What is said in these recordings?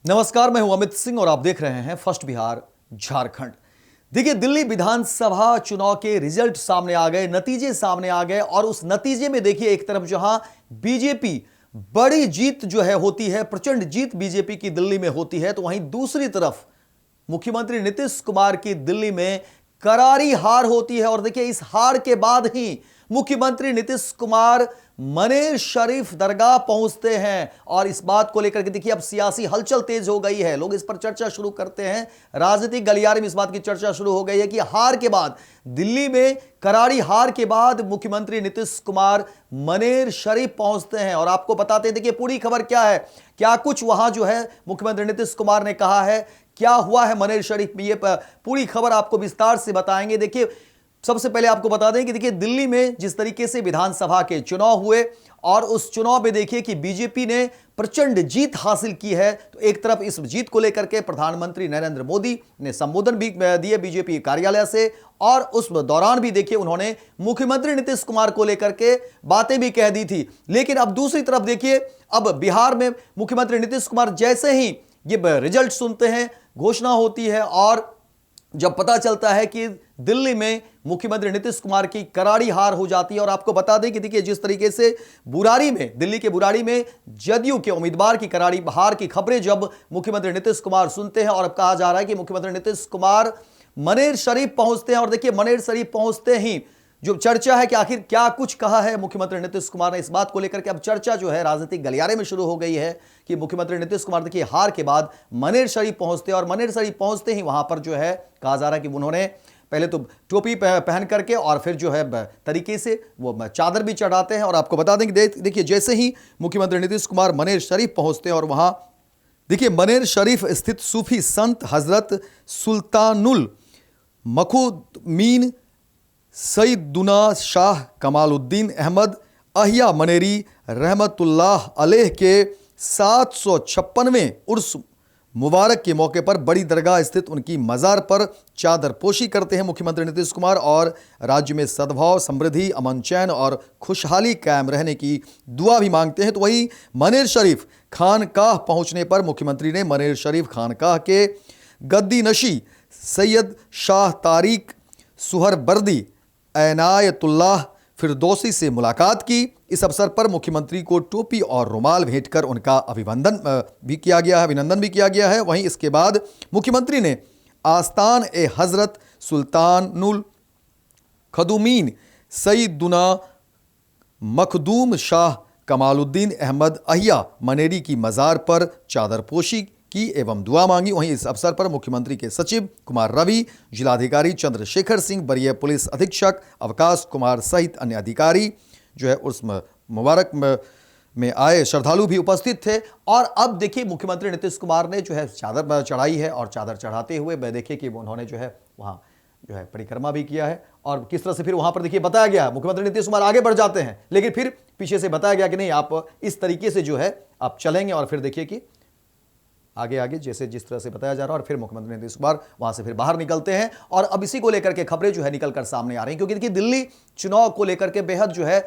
नमस्कार, मैं हूं अमित सिंह और आप देख रहे हैं फर्स्ट बिहार झारखंड। देखिए, दिल्ली विधानसभा चुनाव के रिजल्ट सामने आ गए, नतीजे सामने आ गए और उस नतीजे में देखिए, एक तरफ जहां बीजेपी बड़ी जीत जो है होती है, प्रचंड जीत बीजेपी की दिल्ली में होती है, तो वहीं दूसरी तरफ मुख्यमंत्री नीतीश कुमार की दिल्ली में करारी हार होती है। और देखिए, इस हार के बाद ही मुख्यमंत्री नीतीश कुमार मनेर शरीफ दरगाह पहुंचते हैं और इस बात को लेकर के देखिए, अब सियासी हलचल तेज हो गई है। लोग इस पर चर्चा शुरू करते हैं, राजनीतिक गलियारे में इस बात की चर्चा शुरू हो गई है कि हार के बाद, दिल्ली में करारी हार के बाद मुख्यमंत्री नीतीश कुमार मनेर शरीफ पहुंचते हैं। और आपको बताते हैं, देखिए पूरी खबर क्या है, क्या कुछ वहां जो है मुख्यमंत्री नीतीश कुमार ने कहा है, क्या हुआ है मनेर शरीफ में, ये पूरी खबर आपको विस्तार से बताएंगे। देखिए, सबसे पहले आपको बता दें कि देखिए, दिल्ली में जिस तरीके से विधानसभा के चुनाव हुए और उस चुनाव में देखिए कि बीजेपी ने प्रचंड जीत हासिल की है, तो एक तरफ इस जीत को लेकर के प्रधानमंत्री नरेंद्र मोदी ने संबोधन भी दिए बीजेपी कार्यालय से, और उस दौरान भी देखिए उन्होंने मुख्यमंत्री नीतीश कुमार को लेकर के बातें भी कह दी थी। लेकिन अब दूसरी तरफ देखिए, अब बिहार में मुख्यमंत्री नीतीश कुमार जैसे ही ये रिजल्ट सुनते हैं, घोषणा होती है और जब पता चलता है कि दिल्ली में मुख्यमंत्री नीतीश कुमार की करारी हार हो जाती है। और आपको बता दें कि देखिए, जिस तरीके से बुराड़ी में, दिल्ली के बुराड़ी में जदयू के उम्मीदवार की करारी हार की खबरें जब मुख्यमंत्री नीतीश कुमार सुनते हैं, और अब कहा जा रहा है कि मुख्यमंत्री नीतीश कुमार मनेर शरीफ पहुंचते हैं। और देखिए, मनेर शरीफ पहुंचते ही जो चर्चा है कि आखिर क्या कुछ कहा है मुख्यमंत्री नीतीश कुमार ने, इस बात को लेकर के अब चर्चा जो है राजनीतिक गलियारे में शुरू हो गई है कि मुख्यमंत्री नीतीश कुमार देखिए हार के बाद मनेर शरीफ पहुंचते हैं। और मनेर शरीफ पहुंचते ही वहां पर जो है कहा जा रहा है कि उन्होंने पहले तो टोपी पहन करके और फिर जो है तरीके से वो चादर भी चढ़ाते हैं। और आपको बता दें कि देखिए, जैसे ही मुख्यमंत्री नीतीश कुमार मनेर शरीफ पहुंचते हैं और वहां देखिए मनेर शरीफ स्थित सूफी संत हजरत सुल्तानुल मखदूमीन सईदुना शाह कमालुद्दीन अहमद अहिया मनेरी रहमतुल्लाह अलैह के 756वें उर्स मुबारक के मौके पर बड़ी दरगाह स्थित उनकी मज़ार पर चादर पोशी करते हैं मुख्यमंत्री नीतीश कुमार, और राज्य में सद्भाव, समृद्धि, अमन, चैन और खुशहाली कायम रहने की दुआ भी मांगते हैं। तो वहीं मनेर शरीफ खानकाह पहुंचने पर मुख्यमंत्री ने मनेर शरीफ खानकाह के गद्दी नशी सैयद शाह तारिक सुहरबर्दी एनायतुल्लाह फिरदौसी से मुलाकात की। इस अवसर पर मुख्यमंत्री को टोपी और रुमाल भेंटकर उनका अभिनंदन भी किया गया है। वहीं इसके बाद मुख्यमंत्री ने आस्तान ए हजरत सुल्तानुल खदूमीन सईदुना मखदूम शाह कमालुद्दीन अहमद अहिया मनेरी की मज़ार पर चादरपोशी की एवं दुआ मांगी। वहीं इस अवसर पर मुख्यमंत्री के सचिव कुमार रवि, जिलाधिकारी चंद्रशेखर सिंह, वरीय पुलिस अधीक्षक अवकाश कुमार सहित अन्य अधिकारी जो है उस मुबारक में आए श्रद्धालु भी उपस्थित थे। और अब देखिए, मुख्यमंत्री नीतीश कुमार ने जो है चादर चढ़ाई है और चादर चढ़ाते हुए देखिए कि उन्होंने जो है वहाँ जो है परिक्रमा भी किया है। और किस तरह से फिर वहाँ पर देखिए बताया गया, मुख्यमंत्री नीतीश कुमार आगे बढ़ जाते हैं, लेकिन फिर पीछे से बताया गया कि नहीं, आप इस तरीके से जो है आप चलेंगे। और फिर देखिए कि आगे आगे जैसे जिस तरह से बताया जा रहा है, और फिर मुख्यमंत्री नीतीश कुमार वहां से फिर बाहर निकलते हैं। और अब इसी को लेकर के खबरें जो है निकलकर सामने आ रही हैं, क्योंकि देखिए दिल्ली चुनाव को लेकर के बेहद जो है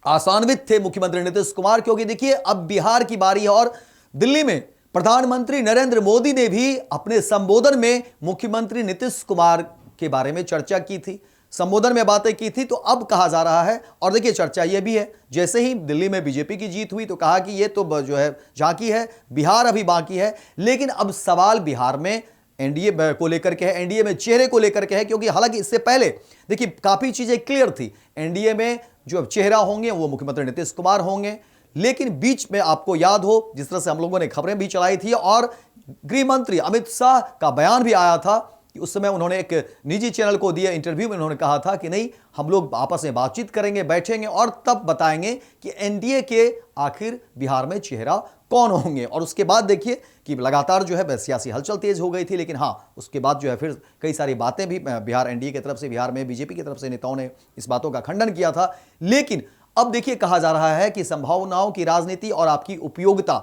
आशान्वित थे मुख्यमंत्री नीतीश कुमार, क्योंकि देखिए अब बिहार की बारी है और दिल्ली में प्रधानमंत्री नरेंद्र मोदी ने भी अपने संबोधन में मुख्यमंत्री नीतीश कुमार के बारे में चर्चा की थी, संबोधन में बातें की थी। तो अब कहा जा रहा है, और देखिए चर्चा यह भी है, जैसे ही दिल्ली में बीजेपी की जीत हुई तो कहा कि ये तो जो है झांकी है, बिहार अभी बाकी है। लेकिन अब सवाल बिहार में एनडीए को लेकर के है, एनडीए में चेहरे को लेकर के है, क्योंकि हालांकि इससे पहले देखिए काफी चीजें क्लियर थी। एनडीए में जो चेहरा होंगे वो मुख्यमंत्री नीतीश कुमार होंगे, लेकिन बीच में आपको याद हो जिस तरह से हम लोगों ने खबरें भी चलाई थी और गृह मंत्री अमित शाह का बयान भी आया था कि उस समय उन्होंने एक निजी चैनल को दिए इंटरव्यू में उन्होंने कहा था कि नहीं, हम लोग आपस में बातचीत करेंगे, बैठेंगे और तब बताएंगे कि एनडीए के आखिर बिहार में चेहरा कौन होंगे। और उसके बाद देखिए कि लगातार जो है सियासी हलचल तेज हो गई थी, लेकिन हाँ, उसके बाद जो है फिर कई सारी बातें भी बिहार एनडीए की तरफ से, बिहार में बीजेपी की तरफ से नेताओं ने इस बातों का खंडन किया था। लेकिन अब देखिए कहा जा रहा है कि संभावनाओं की राजनीति और आपकी उपयोगिता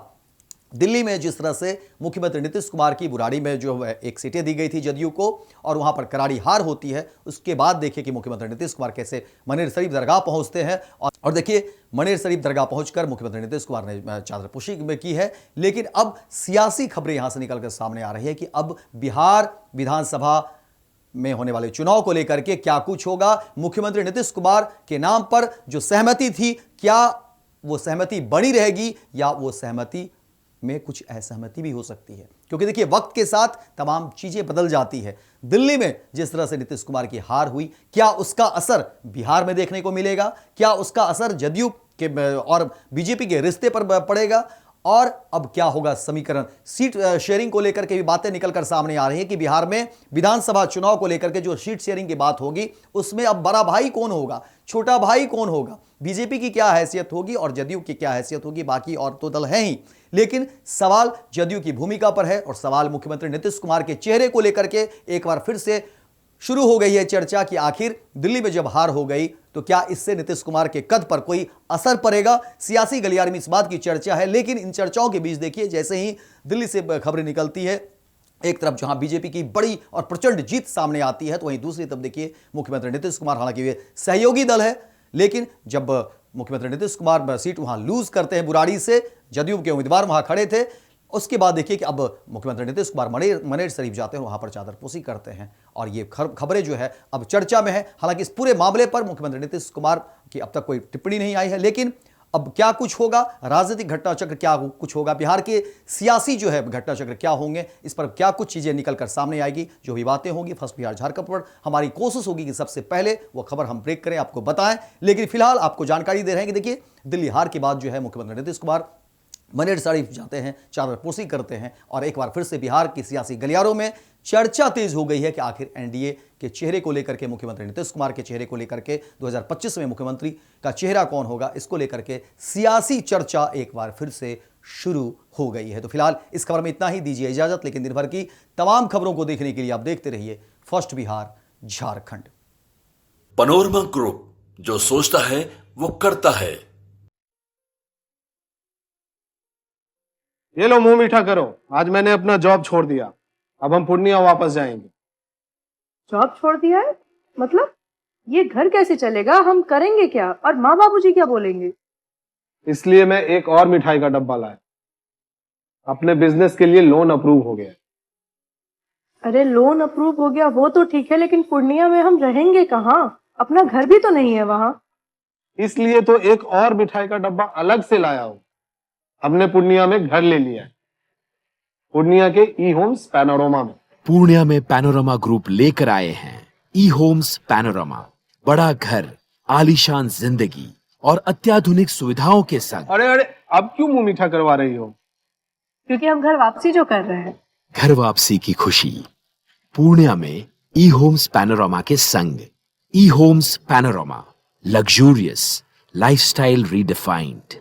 दिल्ली में जिस तरह से मुख्यमंत्री नीतीश कुमार की बुराड़ी में जो है एक सीटें दी गई थी जदयू को और वहां पर करारी हार होती है, उसके बाद देखिए कि मुख्यमंत्री नीतीश कुमार कैसे मनेर शरीफ दरगाह पहुंचते हैं और देखिए मनेर शरीफ दरगाह पहुंचकर मुख्यमंत्री नीतीश कुमार ने चादरपोशी में की है। लेकिन अब सियासी खबरें यहां से निकलकर सामने आ रही है कि अब बिहार विधानसभा में होने वाले चुनाव को लेकर के क्या कुछ होगा। मुख्यमंत्री नीतीश कुमार के नाम पर जो सहमति थी, क्या वो सहमति बनी रहेगी या वो सहमति में कुछ असहमति भी हो सकती है, क्योंकि देखिए वक्त के साथ तमाम चीजें बदल जाती है। दिल्ली में जिस तरह से नीतीश कुमार की हार हुई, क्या उसका असर बिहार में देखने को मिलेगा? क्या उसका असर जदयू के और बीजेपी के रिश्ते पर पड़ेगा? और अब क्या होगा समीकरण? सीट शेयरिंग को लेकर के भी बातें निकलकर सामने आ रही हैं कि बिहार में विधानसभा चुनाव को लेकर के जो सीट शेयरिंग की बात होगी, उसमें अब बड़ा भाई कौन होगा, छोटा भाई कौन होगा, बीजेपी की क्या हैसियत होगी और जदयू की क्या हैसियत होगी। बाकी और तो दल हैं ही, लेकिन सवाल जदयू की भूमिका पर है और सवाल मुख्यमंत्री नीतीश कुमार के चेहरे को लेकर के एक बार फिर से शुरू हो गई है चर्चा कि आखिर दिल्ली में जब हार हो गई तो क्या इससे नीतीश कुमार के कद पर कोई असर पड़ेगा। सियासी गलियारे में इस बात की चर्चा है, लेकिन इन चर्चाओं के बीच देखिए जैसे ही दिल्ली से खबरें निकलती है, एक तरफ जहां बीजेपी की बड़ी और प्रचंड जीत सामने आती है, तो वहीं दूसरी तरफ देखिए मुख्यमंत्री नीतीश कुमार, हालांकि वे सहयोगी दल है, लेकिन जब मुख्यमंत्री नीतीश कुमार सीट वहां लूज करते हैं बुराड़ी से, जदयू के उम्मीदवार वहां खड़े थे, उसके बाद देखिए कि अब मुख्यमंत्री नीतीश कुमार मनेर शरीफ जाते हैं, वहां पर चादरपोशी करते हैं और ये खबरें जो है अब चर्चा में है। हालांकि इस पूरे मामले पर मुख्यमंत्री नीतीश कुमार की अब तक कोई टिप्पणी नहीं आई है, लेकिन अब क्या कुछ होगा, राजनीतिक घटना चक्र क्या कुछ होगा, बिहार के सियासी जो है घटना चक्र क्या होंगे, इस पर क्या कुछ चीजें निकलकर सामने आएगी, जो भी बातें होंगी फर्स्ट बिहार झारखंड पर हमारी कोशिश होगी कि सबसे पहले वो खबर हम ब्रेक करें, आपको बताएं। लेकिन फिलहाल आपको जानकारी दे रहे हैं कि देखिए दिल्ली हार के बाद जो है मुख्यमंत्री नीतीश कुमार मनेर शरीफ जाते हैं, चादरपोशी करते हैं और एक बार फिर से बिहार की सियासी गलियारों में चर्चा तेज हो गई है कि आखिर एनडीए के चेहरे को लेकर के, मुख्यमंत्री नीतीश कुमार के चेहरे को लेकर के 2025 में मुख्यमंत्री का चेहरा कौन होगा, इसको लेकर के सियासी चर्चा एक बार फिर से शुरू हो गई है। तो फिलहाल इस खबर में इतना ही, दीजिए इजाजत, लेकिन दिन भर की तमाम खबरों को देखने के लिए आप देखते रहिए first Bihar Jharkhand. Panorama group, जो सोचता है वो करता है। ये लो मुंह मीठा करो, आज मैंने अपना जॉब छोड़ दिया, अब हम पूर्णिया वापस जाएंगे। जॉब छोड़ दिया है? मतलब ये घर कैसे चलेगा, हम करेंगे क्या और माँ बाबूजी क्या बोलेंगे? इसलिए मैं एक और मिठाई का डब्बा लाया, अपने बिजनेस के लिए लोन अप्रूव हो गया। अरे लोन अप्रूव हो गया वो तो ठीक है, लेकिन पूर्णिया में हम रहेंगे कहाँ? अपना घर भी तो नहीं है वहाँ। इसलिए तो एक और मिठाई का डब्बा अलग से लाया हूँ, हमने पूर्णिया में घर ले लिया है, पूर्णिया के ई होम्स पैनोरमा में। पूर्णिया में पैनोरमा ग्रुप लेकर आए हैं ई होम्स पैनोरमा, बड़ा घर, आलीशान जिंदगी और अत्याधुनिक सुविधाओं के संग। अरे अरे, अब क्यों मुंह मीठा करवा रही हो? क्योंकि हम घर वापसी जो कर रहे हैं। घर वापसी की खुशी पूर्णिया में ई होम्स पैनोरमा के संग। ई homes panorama, luxurious lifestyle redefined.